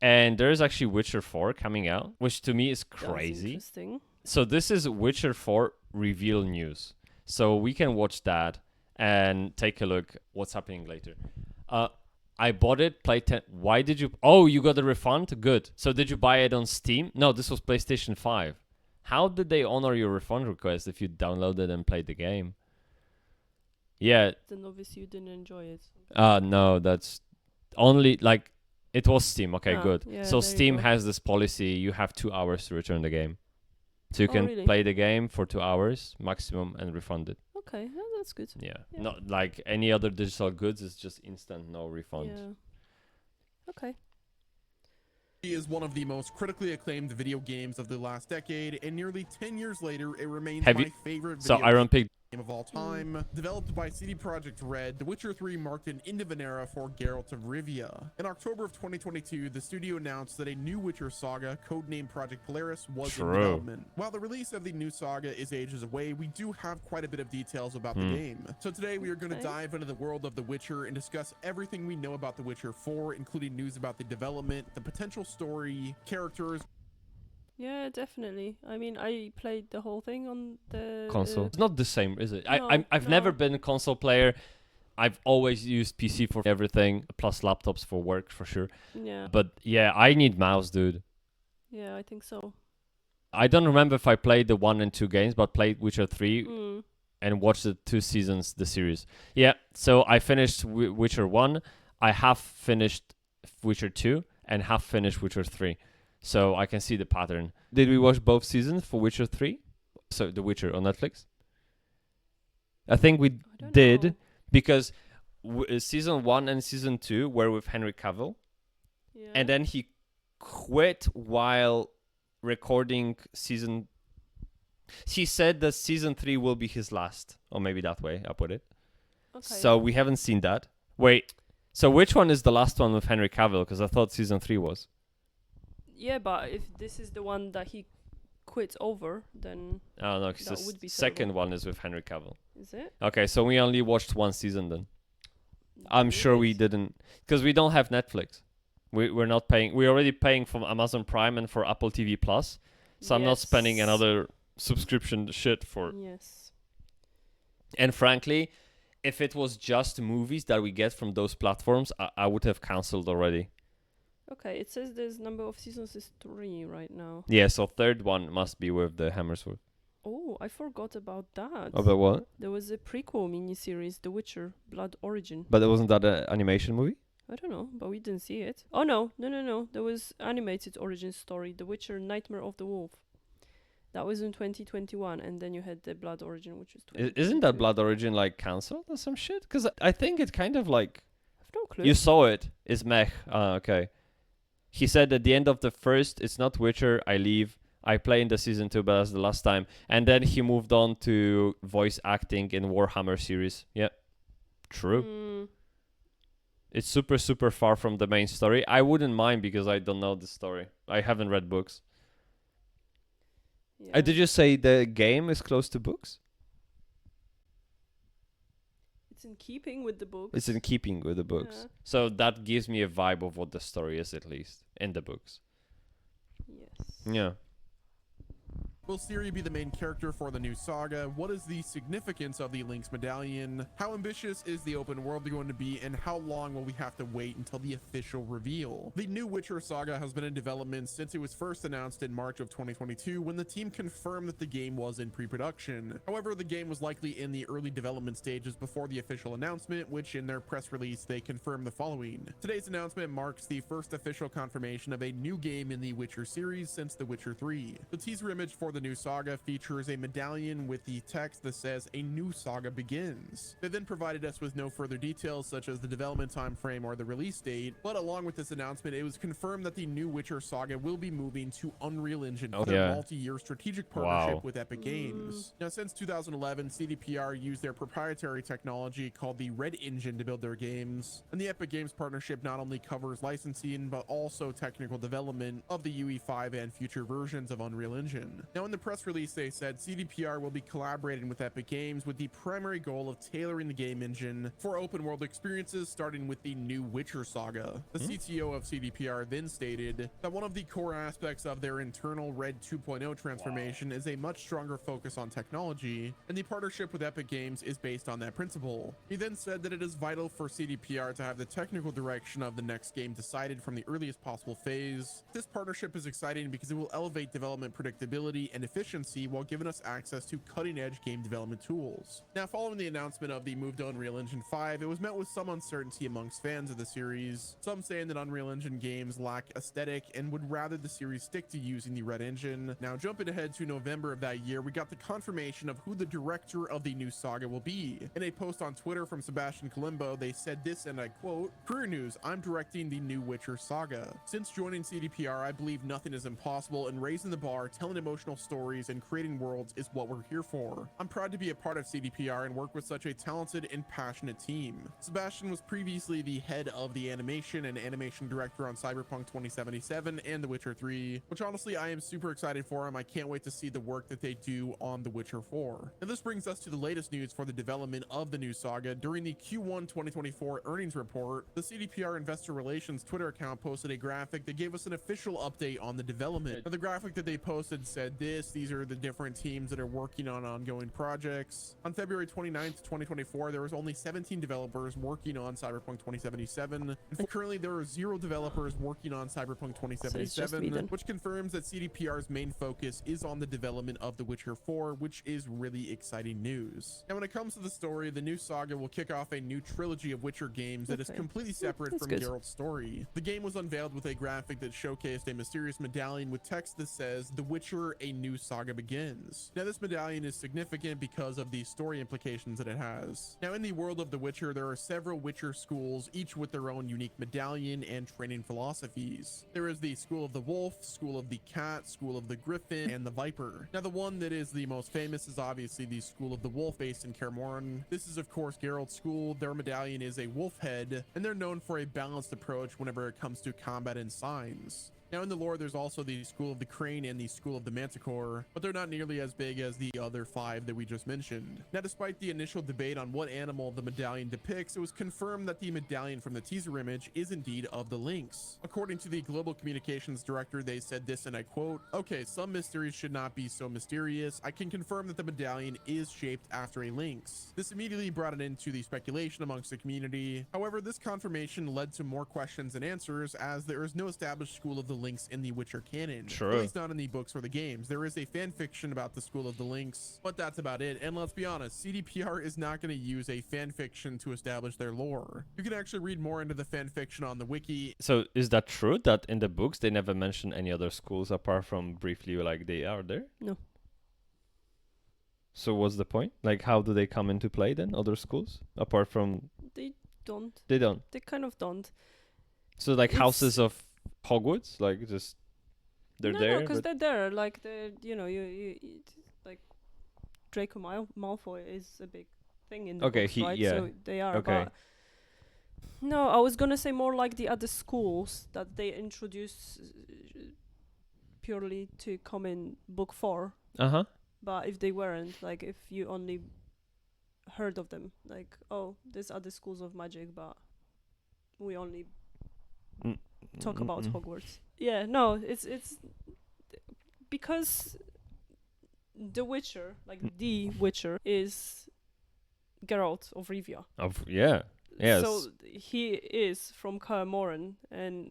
And there's actually Witcher 4 coming out, which to me is That's crazy. interesting. So this is Witcher 4 reveal news. So we can watch that and take a look what's happening later. I bought it, played 10. Why did you? Oh, you got a refund? Good. So did you buy it on Steam? No, this was PlayStation 5. How did they honor your refund request if you downloaded and played the game? Yeah. Then obviously you didn't enjoy it. No, that's only like it was Steam. Okay, Ah, good. yeah, So there you Steam go. has this policy: you have 2 hours to return the game. So you Oh, can really? play the game for 2 hours maximum and refund it. Okay, that's good. Yeah. Yeah. Not like any other digital goods. It's just instant, no refund. Yeah. Okay. Is one of the most critically acclaimed video games of the last decade, and nearly 10 years later, it remains Have my you? favorite So video Iron Pig. game of all time. Developed by CD Projekt Red, The Witcher 3 marked an end of an era for Geralt of Rivia. In October of 2022, the studio announced that a new Witcher Saga, codenamed Project Polaris, was in development. While the release of the new saga is ages away, we do have quite a bit of details about the game. So today we are going to dive into the world of The Witcher and discuss everything we know about The Witcher 4, including news about the development, the potential story, characters. Yeah, definitely. I mean, I played the whole thing on the Console. It's not the same, is it? No, I've no. never been a console player. I've always used PC for everything, plus laptops for work for sure. Yeah. But yeah, I need mouse, dude. Yeah, I think so. I don't remember if I played the 1 and 2 games, but played Witcher 3 Mm. and watched the 2 seasons, the series. Yeah, so I finished Witcher 1. I have finished Witcher 2 and have finished Witcher 3. So I can see the pattern. Did we watch both seasons for Witcher 3? So The Witcher on Netflix? I think we I don't did know. because season 1 and season 2 were with Henry Cavill. Yeah. And then he quit while recording season. He said that season 3 will be his last, or maybe that way I put it. Okay. So we haven't seen that. Wait, so which one is the last one with Henry Cavill? Because I thought season 3 was. Yeah, but if this is the one that he quits over, then Oh no, because That the would be second terrible. one is with Henry Cavill. is it? Okay, so we only watched one season then. I'm sure we Weird. didn't, because we don't have Netflix. We're not paying. We're already paying for Amazon Prime and for Apple TV Plus. So I'm not spending Yes. another subscription shit for. Yes. And frankly, if it was just movies that we get from those platforms, I would have cancelled already. Okay, it says there's number of seasons is 3 right now. Yeah, so third one must be with the Hammersworth. Oh, I forgot about that. About what? There was a prequel miniseries, The Witcher: Blood Origin. But wasn't that an animation movie? I don't know, but we didn't see it. Oh no. There was animated origin story, The Witcher: Nightmare of the Wolf. That was in 2021, and then you had the Blood Origin, which was 2022. Isn't that Blood Origin like cancelled or some shit? Because I think it kind of like I have no clue. you saw it. It's meh. Okay. He said at the end of the first, it's not Witcher. I leave. I play in the season 2, but that's the last time. And then he moved on to voice acting in Warhammer series. Yeah, true. Mm, It's super, super far from the main story. I wouldn't mind because I don't know the story. I haven't read books. yeah. Did you say the game is close to books? It's in keeping with the books. It's in keeping with the books. Yeah. So that gives me a vibe of what the story is, at least, in the books. Yes. Yeah. Will CIRI be the main character for the new saga? What is the significance of the Link's medallion? How ambitious is the open world going to be, and how long will we have to wait until the official reveal? The new Witcher Saga has been in development since it was first announced in March of 2022, when the team confirmed that the game was in pre-production. However, the game was likely in the early development stages before the official announcement, which in their press release they confirmed the following. Today's announcement marks the first official confirmation of a new game in the Witcher series since The Witcher 3. The teaser image for the new saga features a medallion with the text that says "A new saga begins." They then provided us with no further details such as the development time frame or the release date, but along with this announcement, it was confirmed that the new Witcher Saga will be moving to Unreal Engine for their multi-year strategic partnership with Epic Games. Now, since 2011, CDPR used their proprietary technology called the Red Engine to build their games, and the Epic Games partnership not only covers licensing but also technical development of the UE5 and future versions of Unreal Engine. Now, in the press release, they said CDPR will be collaborating with Epic Games with the primary goal of tailoring the game engine for open world experiences, starting with the new Witcher Saga. The CTO of CDPR then stated that one of the core aspects of their internal Red 2.0 transformation is a much stronger focus on technology, and the partnership with Epic Games is based on that principle. He then said that it is vital for CDPR to have the technical direction of the next game decided from the earliest possible phase. This partnership is exciting because it will elevate development predictability and efficiency while giving us access to cutting-edge game development tools. Now, following the announcement of the move to Unreal Engine 5, it was met with some uncertainty amongst fans of the series, some saying that Unreal Engine games lack aesthetic and would rather the series stick to using the Red Engine. Now, jumping ahead to November of that year, we got the confirmation of who the director of the new saga will be. In a post on Twitter from Sebastian Colombo, they said this, and I quote, "Career news, I'm directing the new Witcher Saga. Since joining CDPR, I believe nothing is impossible, and raising the bar, telling emotional stories, and creating worlds is what we're here for. I'm proud to be a part of CDPR and work with such a talented and passionate team." Sebastian was previously the head of the animation and animation director on Cyberpunk 2077 and The Witcher 3, which honestly I am super excited for him. I can't wait to see the work that they do on The Witcher 4. Now this brings us to the latest news for the development of the new saga. During the Q1 2024 earnings report, the CDPR Investor Relations Twitter account posted a graphic that gave us an official update on the development. Now, the graphic that they posted said these are the different teams that are working on ongoing projects. On February 29th, 2024, there was only 17 developers working on Cyberpunk 2077. And currently there are 0 developers working on Cyberpunk 2077, which confirms that CDPR's main focus is on the development of The Witcher 4, which is really exciting news. Now, when it comes to the story, the new saga will kick off a new trilogy of Witcher games that is completely separate from Geralt's story. The game was unveiled with a graphic that showcased a mysterious medallion with text that says, "The Witcher, a new saga begins." Now, this medallion is significant because of the story implications that it has. Now, in the world of The Witcher, there are several Witcher schools, each with their own unique medallion and training philosophies. There is the School of the Wolf, School of the Cat, School of the Griffin, and the Viper. Now, the one that is the most famous is obviously the School of the Wolf based in Kaer Morhen. This is, of course, Geralt's school. Their medallion is a wolf head, and they're known for a balanced approach whenever it comes to combat and signs. Now, in the lore, there's also the School of the Crane and the School of the Manticore, but they're not nearly as big as the other 5 that we just mentioned. Now, despite the initial debate on what animal the medallion depicts, it was confirmed that the medallion from the teaser image is indeed of the lynx. According to the global communications director, they said this, and I quote, "Okay, some mysteries should not be so mysterious. I can confirm that the medallion is shaped after a lynx." This immediately brought it into the speculation amongst the community. However, this confirmation led to more questions and answers, as there is no established School of the Lynx in the Witcher canon. True. At least not in the books or the games. There is a fan fiction about the School of the Lynx, but that's about it. And let's be honest, CDPR is not going to use a fan fiction to establish their lore. You can actually read more into the fan fiction on the wiki. So is that true that in the books they never mention any other schools apart from briefly like they are there? No. So what's the point? Like, how do they come into play then? Other schools apart from They don't. they don't. They kind of don't. So like It's- houses of Hogwarts, like just they're no, there. because but- they're there. Like like Draco Malfoy is a big thing in the Okay, books, right? yeah. So they are. Okay. But no, I was gonna say more like the other schools that they introduce purely to come in book 4. Uh-huh. But if they weren't, like if you only heard of them, like, oh, there's other schools of magic, but we only talk about Hogwarts. Yeah, no, it's because the Witcher, like the Witcher, is Geralt of Rivia. Yeah. Yes. So he is from Kaer Morhen, and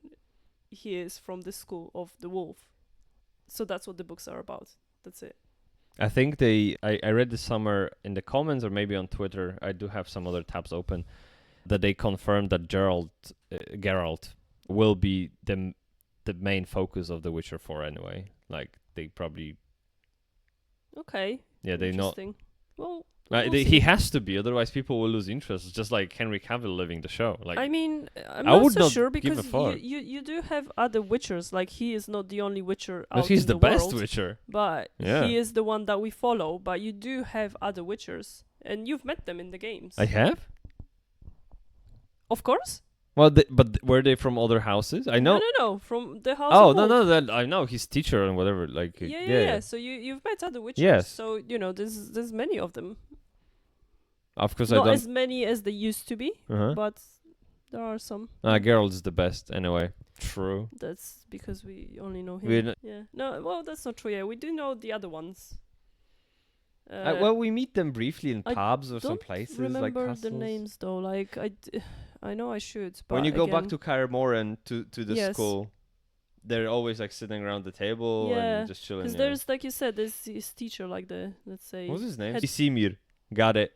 he is from the School of the Wolf. So that's what the books are about. That's it. I think I read this summer in the comments or maybe on Twitter, I do have some other tabs open, that they confirmed that Geralt will be the main focus of The Witcher 4 anyway. Like, they probably... Okay. Yeah, they not... Interesting. Well, he has to be, otherwise people will lose interest. It's just like Henry Cavill living the show. Like, I mean, I'm I not would so not sure give a because fuck. you do have other Witchers. Like, he is not the only Witcher but out he's in the the best world, Witcher. but Yeah. he is the one that we follow. But you do have other Witchers, and you've met them in the games. I have? Of course. Well, but were they from other houses? I know. No. From the house. Oh of no, Wolf. no, that I know. He's teacher and whatever. Like Yeah. So you've met other Witchers. Yes. So there's many of them. Of course, Not I don't. as many as they used to be, Uh-huh. but there are some. Geralt's the best anyway. True. That's because we only know We him. kn- Yeah. No, well, that's not true. Yeah, we do know the other ones. well, we meet them briefly in I pubs or some don't places remember like the castles. names though. Like I know I should. But When you go back again, to Kaer Morhen to the Yes. school, they're always like sitting around the table Yeah, and just chilling. because there's like you said, there's this teacher, like the let's say. What's his name? head- Isimir. Got it.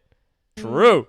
Mm. True.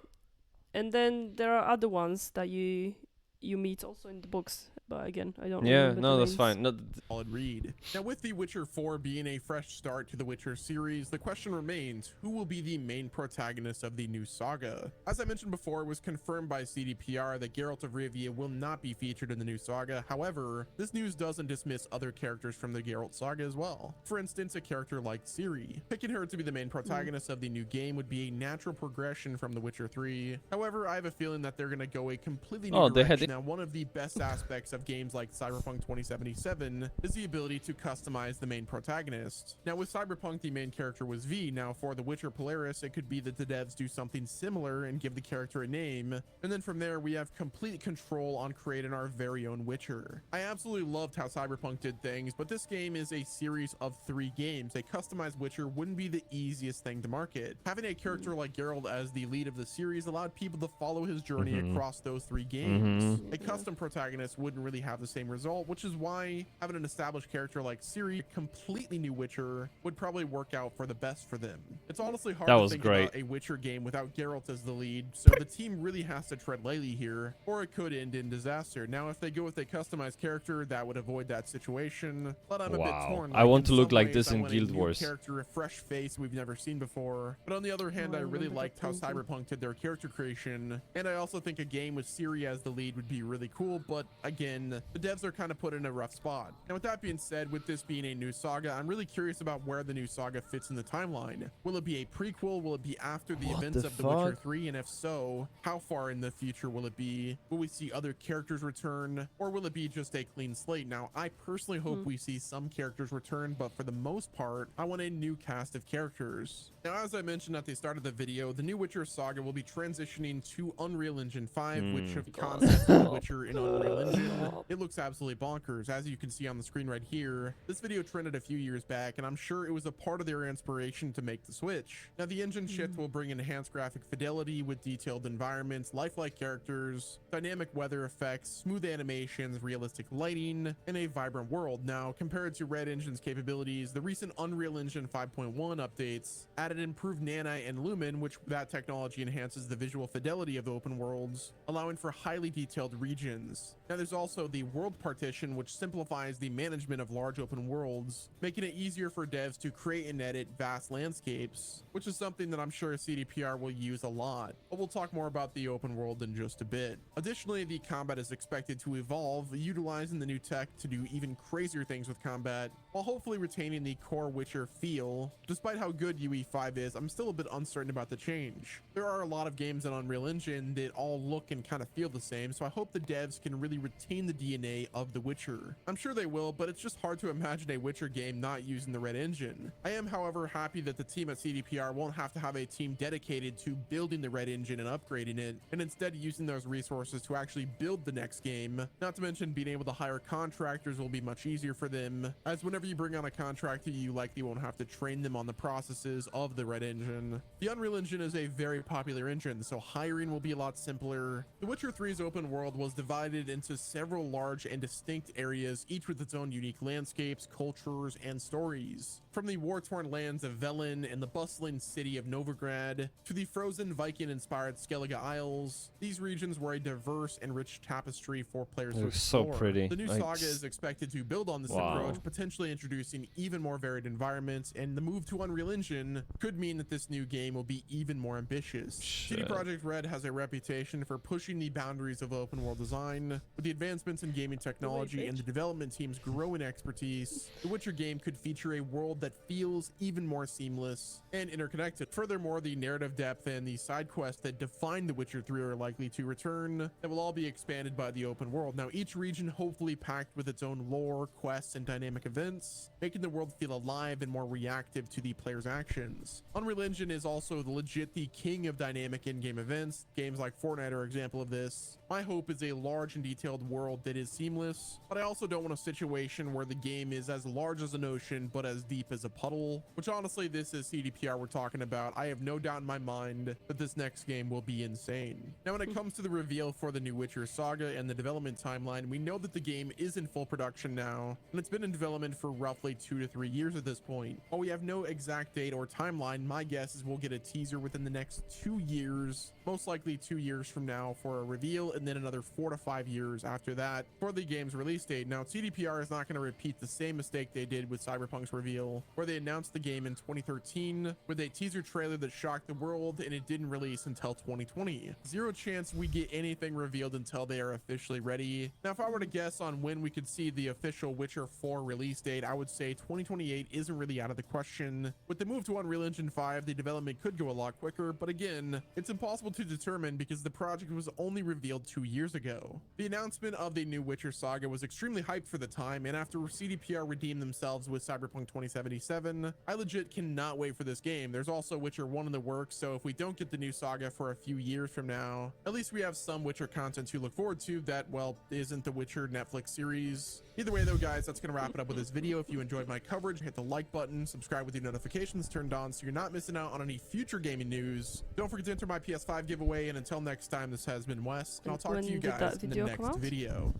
And then there are other ones that you meet also in the books. But again, I don't Yeah, remember no, the that's names. fine. No, Solid read. Now, with The Witcher 4 being a fresh start to the Witcher series, the question remains, who will be the main protagonist of the new saga? As I mentioned before, it was confirmed by CDPR that Geralt of Rivia will not be featured in the new saga. However, this news doesn't dismiss other characters from the Geralt saga as well. For instance, a character like CIRI. Picking her to be the main protagonist of the new game would be a natural progression from The Witcher 3. However, I have a feeling that they're going to go a completely new direction. Now, one of the best aspects of games like Cyberpunk 2077 is the ability to customize the main protagonist. Now, with Cyberpunk, the main character was V. Now, for The Witcher Polaris, it could be that the devs do something similar and give the character a name, and then from there we have complete control on creating our very own Witcher. I absolutely loved how Cyberpunk did things, but this game is a series of 3 games. A customized Witcher wouldn't be the easiest thing to market. Having a character like Geralt as the lead of the series allowed people to follow his journey across those 3 games. A custom protagonist wouldn't really have the same result, which is why having an established character like CIRI, a completely new Witcher, would probably work out for the best for them. It's honestly hard to think about a Witcher game without Geralt as the lead, so the team really has to tread lightly here, or it could end in disaster. Now, if they go with a customized character, that would avoid that situation, but I'm a bit torn. I want to in look some like ways, this I in want a Guild new Wars. Character, a fresh face we've never seen before, but on the other hand, I really liked how Cyberpunk did their character creation, and I also think a game with CIRI as the lead would be really cool, but again, the devs are kind of put in a rough spot. Now, with that being said, with this being a new saga, I'm really curious about where the new saga fits in the timeline. Will it be a prequel? Will it be after the events of The Witcher 3? And if so, how far in the future will it be? Will we see other characters return? Or will it be just a clean slate? Now, I personally hope we see some characters return, but for the most part, I want a new cast of characters. Now, as I mentioned at the start of the video, the new Witcher Saga will be transitioning to Unreal Engine 5, which of concept of Witcher in Unreal Engine. It looks absolutely bonkers. As you can see on the screen right here, this video trended a few years back, and I'm sure it was a part of their inspiration to make the switch. Now, the engine shift will bring enhanced graphic fidelity with detailed environments, lifelike characters, dynamic weather effects, smooth animations, realistic lighting, and a vibrant world. Now, compared to Red Engine's capabilities, the recent Unreal Engine 5.1 updates added improved Nanite and Lumen, which that technology enhances the visual fidelity of the open worlds, allowing for highly detailed regions. Now, there's also the world partition, which simplifies the management of large open worlds, making it easier for devs to create and edit vast landscapes, which is something that I'm sure CDPR will use a lot. But we'll talk more about the open world in just a bit. Additionally, the combat is expected to evolve, utilizing the new tech to do even crazier things with combat, while hopefully retaining the core Witcher feel. Despite how good UE5 is, I'm still a bit uncertain about the change. There are a lot of games on Unreal Engine that all look and kind of feel the same, so I hope the devs can really retain the DNA of The Witcher. I'm sure they will, but it's just hard to imagine a Witcher game not using the Red Engine. I am, however, happy that the team at CDPR won't have to have a team dedicated to building the Red Engine and upgrading it, and instead using those resources to actually build the next game. Not to mention being able to hire contractors will be much easier for them, as whenever you bring on a contractor, you likely won't have to train them on the processes of the Red Engine. The Unreal Engine is a very popular engine, so hiring will be a lot simpler. The Witcher 3's open world was divided into several large and distinct areas, each with its own unique landscapes, cultures, and stories. From the war-torn lands of Velen and the bustling city of Novigrad to the frozen Viking-inspired Skellige Isles, these regions were a diverse and rich tapestry for players to explore. So pretty. The new saga is expected to build on this approach, potentially introducing even more varied environments, and the move to Unreal Engine could mean that this new game will be even more ambitious. CD Projekt Red has a reputation for pushing the boundaries of open open world design. With the advancements in gaming technology and the development team's growing expertise, the Witcher game could feature a world that feels even more seamless and interconnected. Furthermore, the narrative depth and the side quests that define The Witcher 3 are likely to return, that will all be expanded by the open world. Now, each region hopefully packed with its own lore, quests, and dynamic events, making the world feel alive and more reactive to the player's actions. Unreal Engine is also legit the king of dynamic in-game events. Games like Fortnite are an example of this. My hope is a large and detailed world that is seamless, but I also don't want a situation where the game is as large as an ocean but as deep as a puddle, which honestly, this is CDPR we're talking about. I have no doubt in my mind that this next game will be insane. Now, when it comes to the reveal for the new Witcher Saga and the development timeline, we know that the game is in full production now, and it's been in development for roughly 2 to 3 years at this point. While we have no exact date or timeline, my guess is we'll get a teaser within the next 2 years, most likely 2 years from now for a reveal, and then another 4 to 5 years after that for the game's release date. Now, CDPR is not going to repeat the same mistake they did with Cyberpunk's reveal, where they announced the game in 2013 with a teaser trailer that shocked the world, and it didn't release until 2020. Zero chance we get anything revealed until they are officially ready. Now, if I were to guess on when we could see the official Witcher 4 release date, I would say 2028 isn't really out of the question. With the move to Unreal Engine 5, the development could go a lot quicker, but again, it's impossible to determine because the project was only revealed 2 years ago. The announcement of the new Witcher Saga was extremely hyped for the time, and after CDPR redeemed themselves with Cyberpunk 2077, I legit cannot wait for this game. There's also Witcher 1 in the works, so if we don't get the new Saga for a few years from now, at least we have some Witcher content to look forward to that, well, isn't the Witcher Netflix series. Either way though, guys, that's gonna wrap it up with this video. If you enjoyed my coverage, hit the like button, subscribe with your notifications turned on so you're not missing out on any future gaming news. Don't forget to enter my PS5 giveaway, and until next time, this has been Wes, and I'll talk to you guys in the next video.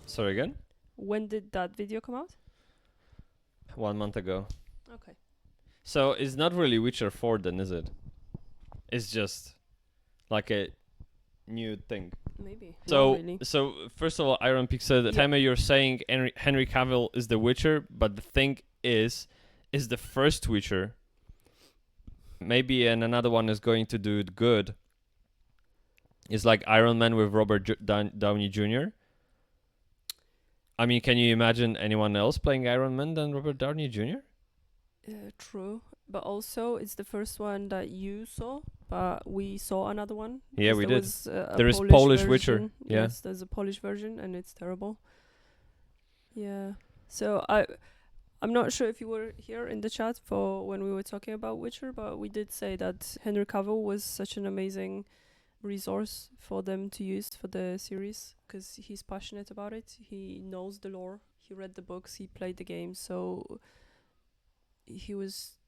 Sorry again? When did that video come out? 1 month ago. Okay. So it's not really Witcher 4 then, is it? It's just like a new thing. Maybe. So, Not really. so first of all, Iron Peak said, Yeah. Tamer, you're saying Henry Cavill is the Witcher, but the thing is the first Witcher. Maybe another one is going to do it good. It's like Iron Man with Robert Downey Jr. I mean, can you imagine anyone else playing Iron Man than Robert Downey Jr.? True. But also, it's the first one that you saw, but we saw another one. Yeah, 'cause we there did. was, a There is Polish Witcher, version. yeah. Yes, there's a Polish version, and it's terrible. Yeah. So I'm not sure if you were here in the chat for when we were talking about Witcher, but we did say that Henry Cavill was such an amazing resource for them to use for the series because he's passionate about it. He knows the lore. He read the books. He played the game. So he was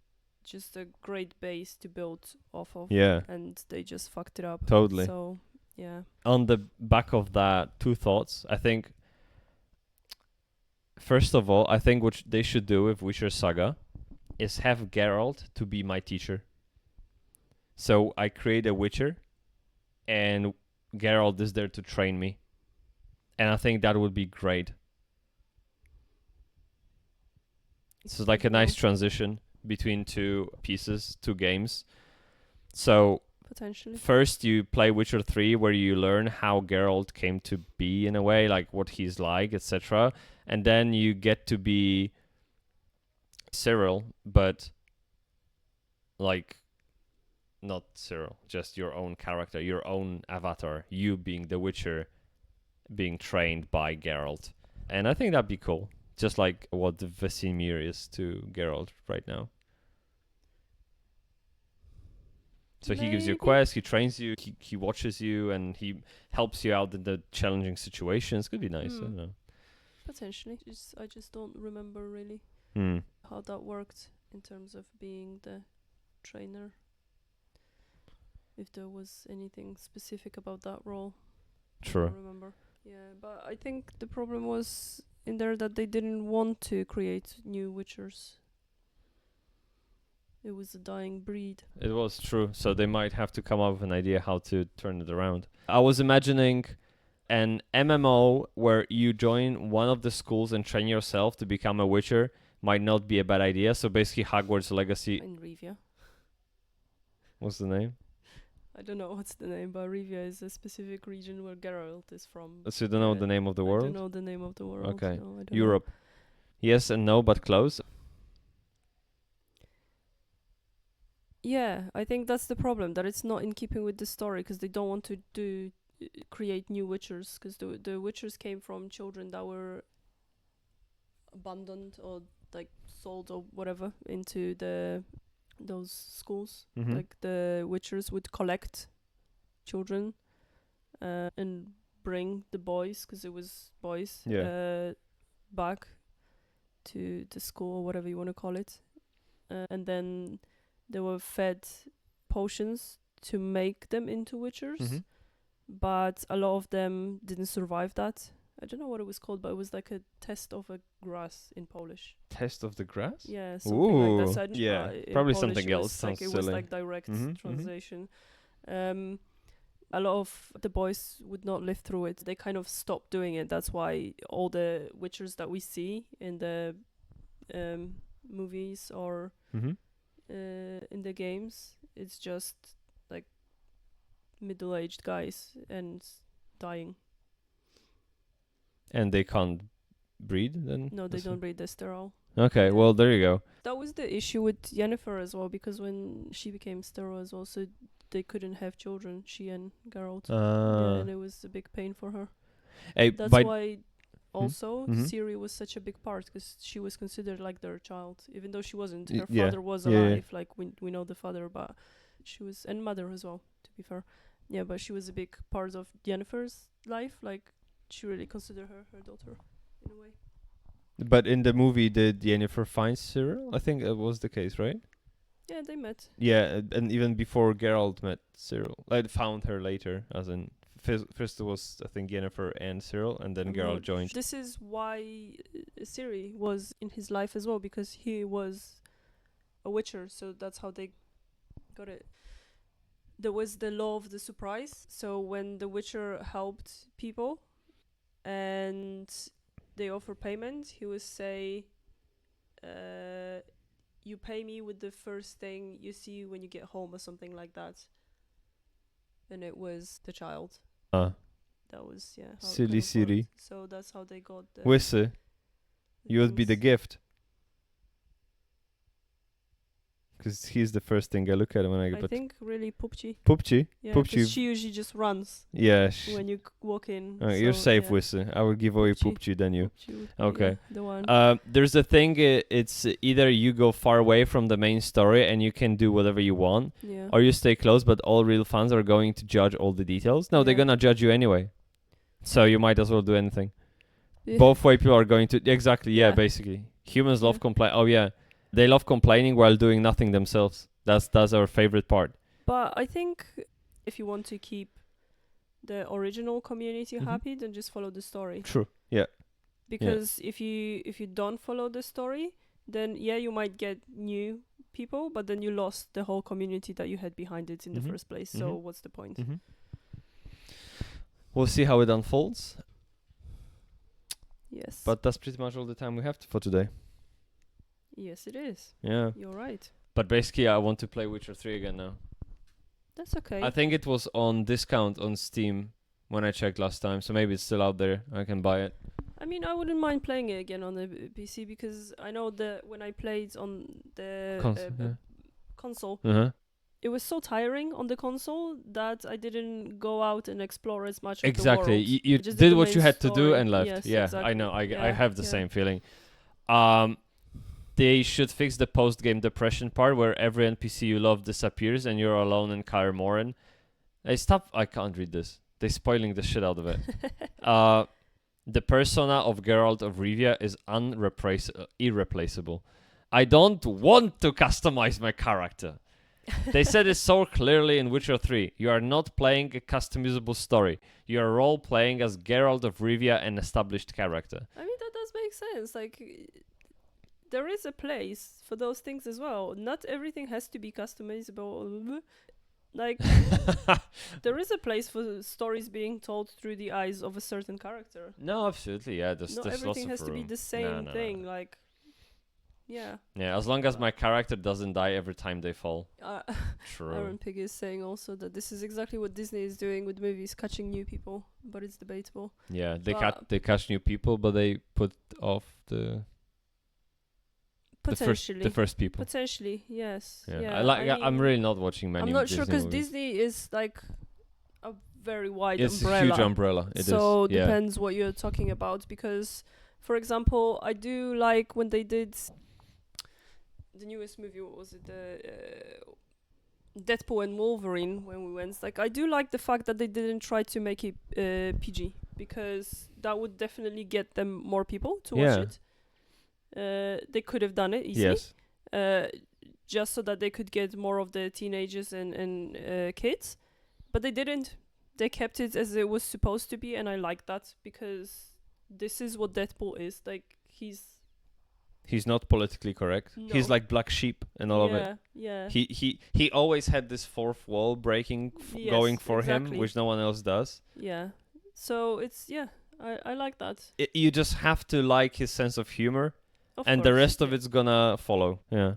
just a great base to build off of. Yeah. And they just fucked it up. Totally. So, yeah. On the back of that, 2 thoughts. I think, first of all, I think what they should do with Witcher Saga is have Geralt to be my teacher. So I create a Witcher, and Geralt is there to train me. And I think that would be great. So it's like a nice transition between 2 pieces, 2 games. So Potentially. first you play Witcher 3 where you learn how Geralt came to be in a way, like what he's like, etc. And then you get to be Cyril, but like not Cyril, just your own character, your own avatar, you being the Witcher, being trained by Geralt. And I think that'd be cool. Just like what the Vesemir is to Geralt right now. So he gives you a Maybe. quest, he trains you, he watches you, and he helps you out in the challenging situations. Could be nice, I don't know. Potentially. I just don't remember really how that worked in terms of being the trainer. If there was anything specific about that role. I True. don't remember. Yeah, but I think the problem was in there that they didn't want to create new Witchers. It was a dying breed. It was true. So they might have to come up with an idea how to turn it around. I was imagining an MMO where you join one of the schools and train yourself to become a Witcher might not be a bad idea. So basically Hogwarts Legacy. In Rivia. What's the name? I don't know what's the name, but Rivia is a specific region where Geralt is from. So you don't know the name of the I world? don't know the name of the world. Okay. No, I don't Europe. Yes and no, but close. Yeah, I think that's the problem, that it's not in keeping with the story, because they don't want to create new Witchers, because the Witchers came from children that were abandoned or like sold or whatever into those schools. Mhm. Like the Witchers would collect children and bring the boys, because it was boys, back to the school or whatever you want to call it, and then they were fed potions to make them into Witchers, Mhm. but a lot of them didn't survive that. I don't know what it was called, but it was like a test of a grass in Polish. Test of the grass? Yeah, something like that. Ooh, So yeah, in probably Polish something it else. was Sounds like, it was silly. like direct Mhm, mhm. translation. A lot of the boys would not live through it. They kind of stopped doing it. That's why all the Witchers that we see in the movies or Mhm. in the games, it's just like middle-aged guys and dying. And they can't breed then? No, they don't breed, they're sterile. Okay, Yeah. well, there you go. That was the issue with Yennefer as well, because when she became sterile as well, so they couldn't have children, she and Geralt. Yeah, and it was a big pain for her. Hey, That's by why also Mhm. Ciri was such a big part, because she was considered like their child, even though she wasn't. Y- Her yeah, father was yeah, yeah. alive, like we know the father, but she was, and mother as well, to be fair. Yeah, but she was a big part of Yennefer's life. Like, she really considered her daughter in a way. But in the movie, did Yennefer find Cyril? I think it was the case, right? Yeah, they met. Yeah, and even before Geralt met Cyril, like found her later, as in first it was I think Yennefer and Cyril, and then I'm Geralt not joined. This is why Ciri was in his life as well, because he was a Witcher, so that's how they got it. There was the law of the surprise, so when the Witcher helped people and they offer payment, he would say, you pay me with the first thing you see when you get home, or something like that. And it was the child. That was, yeah. how it Silly kind of Ciri. worked. So that's how they got the Wisse, you would be the things. gift. Because he's the first thing I look at when I I get. think really Pupchi. Pupchi? Yeah, Pupchi. 'cause she usually just runs Yeah. when you walk in. You're so, safe, yeah. Wisse. I will give away Pupchi. Pupchi than you. Pupchi would be, Okay. yeah, the one. There's a thing. It's either you go far away from the main story and you can do whatever you want, Yeah. or you stay close. But all real fans are going to judge all the details. No, they're Yeah. gonna judge you anyway. So you might as well do anything. Yeah. Both way people are going to exactly. Yeah, Yeah. basically. Humans love Yeah. complain. Oh yeah, they love complaining while doing nothing themselves. That's our favorite part. But I think if you want to keep the original community Mhm. happy, then just follow the story. True. Yeah. Because if you don't follow the story, then yeah, you might get new people, but then you lost the whole community that you had behind it in Mhm. the first place. So Mhm. what's the point? Mm-hmm. We'll see how it unfolds. Yes. But that's pretty much all the time we have for today. yes, it is. Yeah. You're right. But basically, I want to play Witcher 3 again now. That's okay. I think it was on discount on Steam when I checked last time, so maybe it's still out there. I can buy it. I mean, I wouldn't mind playing it again on the PC, because I know that when I played on the console, Uh-huh. it was so tiring on the console that I didn't go out and explore as much. Exactly. Of the world. You I just did the what main you had to do story. and left. Yes, Yeah, exactly. I know. I Yeah, have the yeah. same feeling. They should fix the post-game depression part where every NPC you love disappears and you're alone in Kaer Morhen. Hey, stop. I can't read this. They're spoiling the shit out of it. The persona of Geralt of Rivia is irreplaceable. I don't want to customize my character. They said it so clearly in Witcher 3. You are not playing a customizable story. You are role-playing as Geralt of Rivia, an established character. I mean, that does make sense. Like, there is a place for those things as well. Not everything has to be customizable. Like, there is a place for stories being told through the eyes of a certain character. No, absolutely, yeah. There's Not lots everything of has to be room. the same No. thing. Like, Yeah. Yeah, as long as my character doesn't die every time they fall. True. Aaron Pig is saying also that this is exactly what Disney is doing with movies, catching new people, but it's debatable. Yeah, But they catch new people, but they put off the potentially. first people. Potentially, yes. Yeah, Yeah, I'm really not watching many. I'm not sure because movies. Disney is like a very wide It's umbrella. a huge umbrella. It is. So Yeah. depends what you're talking about. Because, for example, I do like when they did the newest movie. What was it? The Deadpool and Wolverine. When we went, like, I do like the fact that they didn't try to make it PG, because that would definitely get them more people to watch Yeah. it. They could have done it easily. Yes. Just so that they could get more of the teenagers and kids, but they didn't. They kept it as it was supposed to be, and I like that, because this is what Deadpool is. Like, He's not politically correct. No. He's like black sheep and all of it. Yeah. He always had this fourth wall breaking Yes, going for exactly. him, which no one else does. Yeah. So it's I like that. You just have to like his sense of humor, Of and the course, rest of yeah. it's gonna follow. Yeah.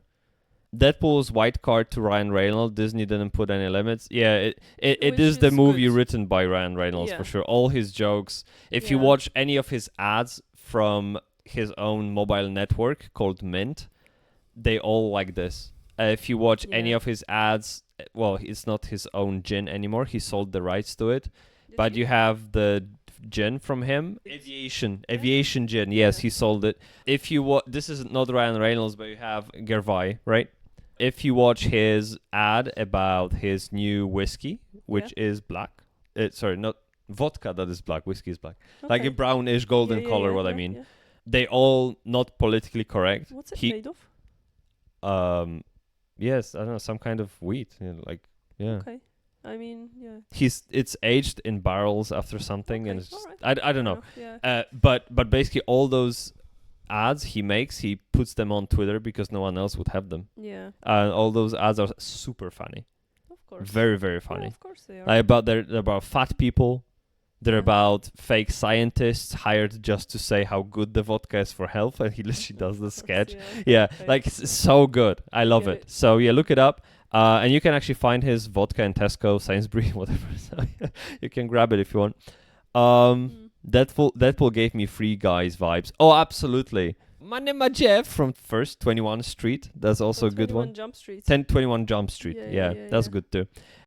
Deadpool's white card to Ryan Reynolds. Disney didn't put any limits. Yeah, it Which is the is movie good. written by Ryan Reynolds Yeah. for sure. All his jokes. If you Yeah. watch any of his ads from his own mobile network called Mint, they all like this. If you watch any Yeah. of his ads, well, it's not his own gin anymore. He sold the rights to it. Did But he? you have the gin from him. Aviation gin. Yes, Yeah. he sold it. If you this is not Ryan Reynolds, but you have Gervais, right? If you watch his ad about his new whiskey, which is black, sorry, not vodka that is black, whiskey is black, like Okay. a brownish golden Yeah, color. yeah, What I yeah, mean, yeah. they all not politically correct. What's it He, made of? yes, I don't know, some kind of wheat, like yeah. Okay. I mean, yeah. It's aged in barrels after something, and Okay, it's just, alright. I don't know. Fair enough, Yeah. But basically all those ads he makes, he puts them on Twitter because no one else would have them. Yeah. And all those ads are super funny, Of course. very very Yeah, funny. of course they are. They're about fat people. They're Yeah. about fake scientists hired just to say how good the vodka is for health, and he literally does the Of course, sketch. yeah. Yeah, Okay. like it's so good. I love Get it. it. So yeah, look it up. And you can actually find his vodka in Tesco, Sainsbury, whatever. So you can grab it if you want. Deadpool gave me Free Guys vibes. Oh, absolutely. My name is Jeff from First 21 Street. That's also a good 21 one. Jump Street. 1021 Jump Street. Yeah, Yeah, yeah, that's yeah. good too.